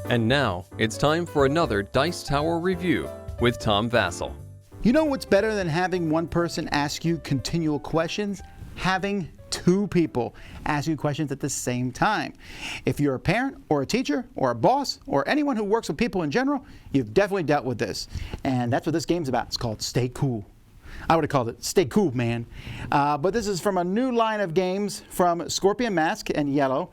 And now, it's time for another Dice Tower review with Tom Vasel. You know what's better than having one person ask you continual questions? Having two people ask you questions at the same time. If you're a parent or a teacher or a boss or anyone who works with people in general, you've definitely dealt with this. And that's what this game's about. It's called Stay Cool. I would have called it Stay Cool, man. But this is from a new line of games from Scorpion Mask and Yellow.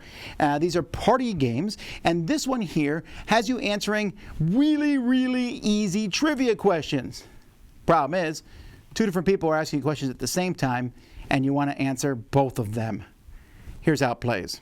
These are party games. And this one here has you answering really, really easy trivia questions. Problem is, two different people are asking you questions at the same time, and you want to answer both of them. Here's how it plays.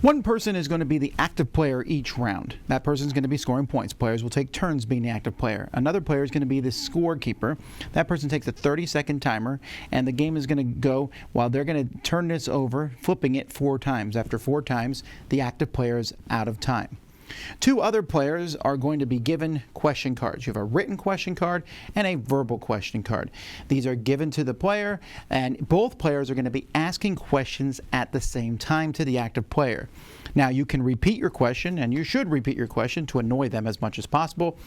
One person is going to be the active player each round. That person is going to be scoring points. Players will take turns being the active player. Another player is going to be the scorekeeper. That person takes a 30-second timer, and the game is going to go while they're going to turn this over, flipping it 4 times. After 4 times, the active player is out of time. 2 other players are going to be given question cards. You have a written question card and a verbal question card. These are given to the player, and both players are going to be asking questions at the same time to the active player. Now, you can repeat your question, and you should repeat your question to annoy them as much as possible.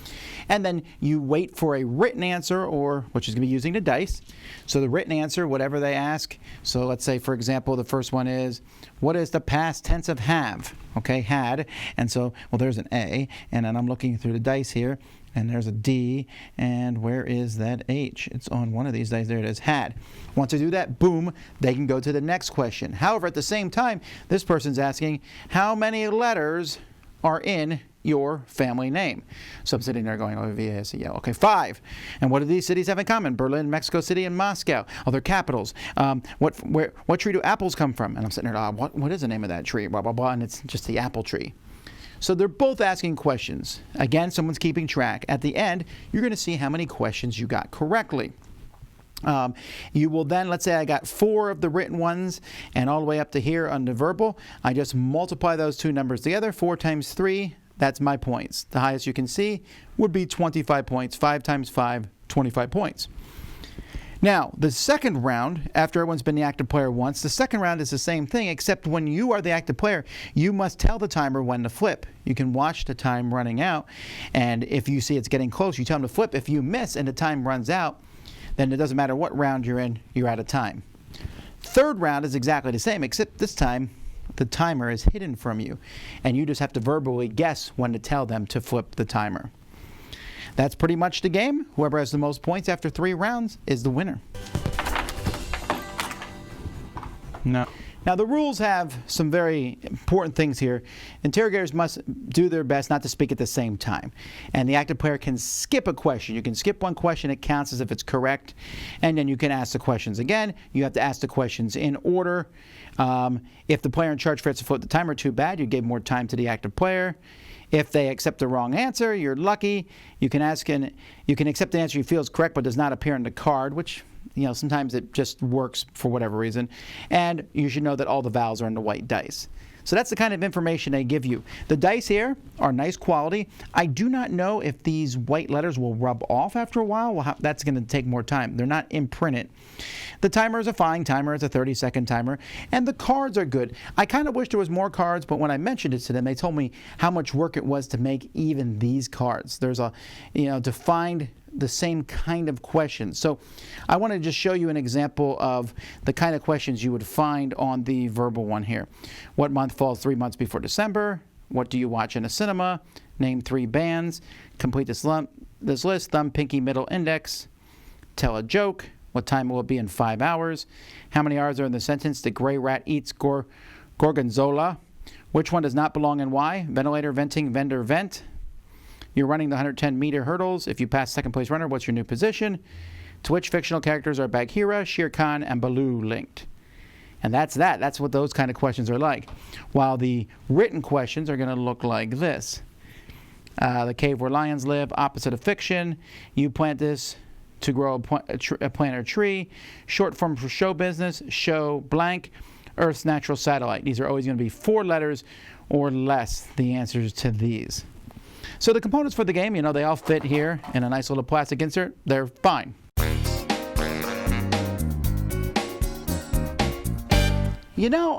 And then you wait for a written answer, which is going to be using the dice. So the written answer, whatever they ask. So let's say, for example, the first one is, what is the past tense of have? Okay, had. And so, well, there's an A, and then I'm looking through the dice here, and there's a D, and where is that H? It's on one of these dice. There it is, had. Once they do that, boom, they can go to the next question. However, at the same time, this person's asking, how many letters are in your family name? So I'm sitting there going, O-V-A-S-E-L. Okay, 5. And what do these cities have in common? Berlin, Mexico City, and Moscow. Oh, they're capitals. What tree do apples come from? And I'm sitting there, what is the name of that tree? Blah, blah, blah, and it's just the apple tree. So they're both asking questions. Again, someone's keeping track. At the end, you're going to see how many questions you got correctly. You will then, let's say I got 4 of the written ones and all the way up to here on the verbal. I just multiply those 2 numbers together. 4 times 3, that's my points. The highest you can see would be 25 points. 5 times 5, 25 points. Now, the second round, after everyone's been the active player once, the second round is the same thing, except when you are the active player, you must tell the timer when to flip. You can watch the time running out, and if you see it's getting close, you tell them to flip. If you miss and the time runs out, then it doesn't matter what round you're in, you're out of time. Third round is exactly the same, except this time the timer is hidden from you, and you just have to verbally guess when to tell them to flip the timer. That's pretty much the game. Whoever has the most points after 3 rounds is the winner. Now, the rules have some very important things here. Interrogators must do their best not to speak at the same time. And the active player can skip a question. You can skip one question. It counts as if it's correct. And then you can ask the questions again. You have to ask the questions in order. If the player in charge forgets to flip the timer, too bad. You gave more time to the active player. If they accept the wrong answer, you're lucky. You can accept the answer you feel is correct but does not appear on the card, which, sometimes it just works for whatever reason. And you should know that all the vowels are in the white dice. So that's the kind of information they give you. The dice here are nice quality. I do not know if these white letters will rub off after a while. Well, that's going to take more time. They're not imprinted. The timer is a fine timer. It's a 30-second timer. And the cards are good. I kind of wish there was more cards, but when I mentioned it to them, they told me how much work it was to make even these cards. There's to find the same kind of questions. So I want to just show you an example of the kind of questions you would find on the verbal one here. What month falls 3 months before December? What do you watch in a cinema? Name 3 bands. Complete this list. Thumb, pinky, middle, index. Tell a joke. What time will it be in 5 hours? How many R's are in the sentence? The gray rat eats gorgonzola. Which one does not belong and why? Ventilator, venting, vendor, vent. You're running the 110-meter hurdles. If you pass second-place runner, what's your new position? To which fictional characters are Bagheera, Shere Khan, and Baloo linked? And that's that. That's what those kind of questions are like. While the written questions are going to look like this. The cave where lions live, opposite of fiction. You plant this to grow a plant or tree. Short form for show business, show blank. Earth's natural satellite. These are always going to be 4 letters or less, the answers to these. So the components for the game, they all fit here in a nice little plastic insert. They're fine.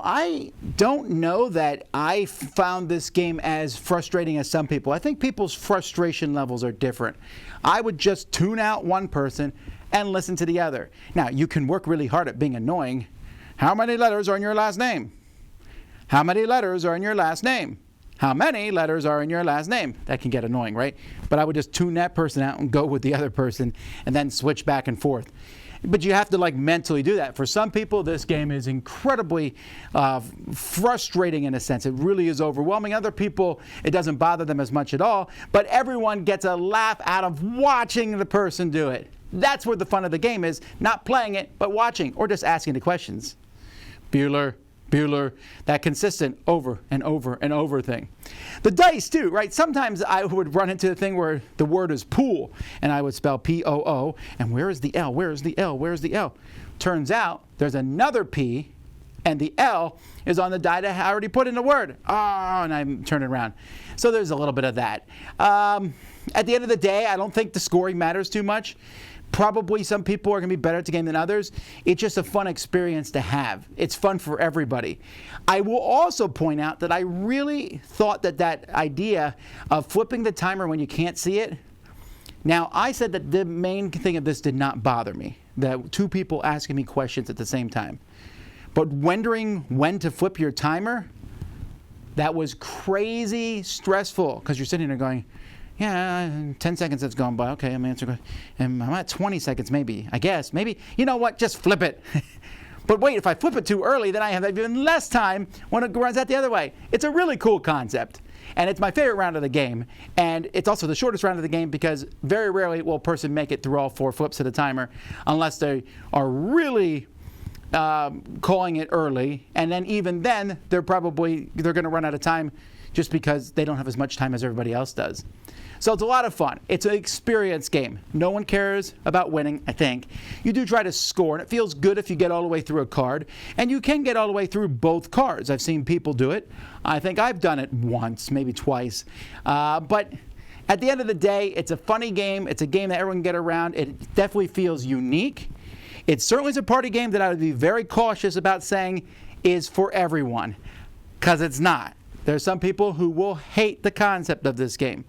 I don't know that I found this game as frustrating as some people. I think people's frustration levels are different. I would just tune out one person and listen to the other. Now, you can work really hard at being annoying. How many letters are in your last name? How many letters are in your last name? How many letters are in your last name? That can get annoying, right? But I would just tune that person out and go with the other person and then switch back and forth. But you have to mentally do that. For some people, this game is incredibly frustrating in a sense. It really is overwhelming. Other people, it doesn't bother them as much at all. But everyone gets a laugh out of watching the person do it. That's where the fun of the game is. Not playing it, but watching or just asking the questions. Bueller, that consistent over and over and over thing. The dice too, right? Sometimes I would run into the thing where the word is pool, and I would spell P-O-O, and where is the L? Where is the L? Where is the L? Turns out there's another P, and the L is on the die that I already put in the word. And I turn it around. So there's a little bit of that. At the end of the day, I don't think the scoring matters too much. Probably some people are going to be better at the game than others. It's just a fun experience to have. It's fun for everybody. I will also point out that I really thought that idea of flipping the timer when you can't see it. Now, I said that the main thing of this did not bother me. That 2 people asking me questions at the same time. But wondering when to flip your timer, that was crazy stressful because you're sitting there going, yeah, 10 seconds that's gone by. Okay, I'm answering. And I'm at 20 seconds maybe. I guess. Maybe. You know what? Just flip it. But wait, if I flip it too early, then I have even less time when it runs out the other way. It's a really cool concept. And it's my favorite round of the game. And it's also the shortest round of the game because very rarely will a person make it through all 4 flips of the timer unless they are really calling it early. And then even then, they're going to run out of time just because they don't have as much time as everybody else does. So it's a lot of fun. It's an experience game. No one cares about winning, I think. You do try to score, and it feels good if you get all the way through a card. And you can get all the way through both cards. I've seen people do it. I think I've done it once, maybe twice. But at the end of the day, it's a funny game. It's a game that everyone can get around. It definitely feels unique. It certainly is a party game that I would be very cautious about saying is for everyone, because it's not. There are some people who will hate the concept of this game.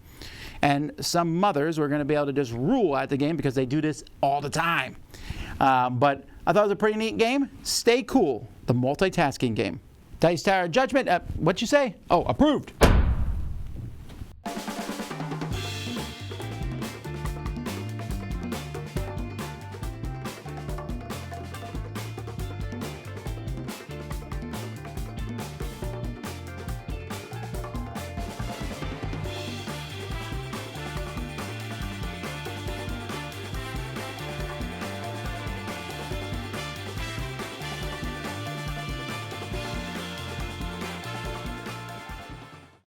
And some mothers are going to be able to just rule at the game because they do this all the time. But I thought it was a pretty neat game. Stay cool, the multitasking game. Dice Tower Judgment, what'd you say? Oh, approved.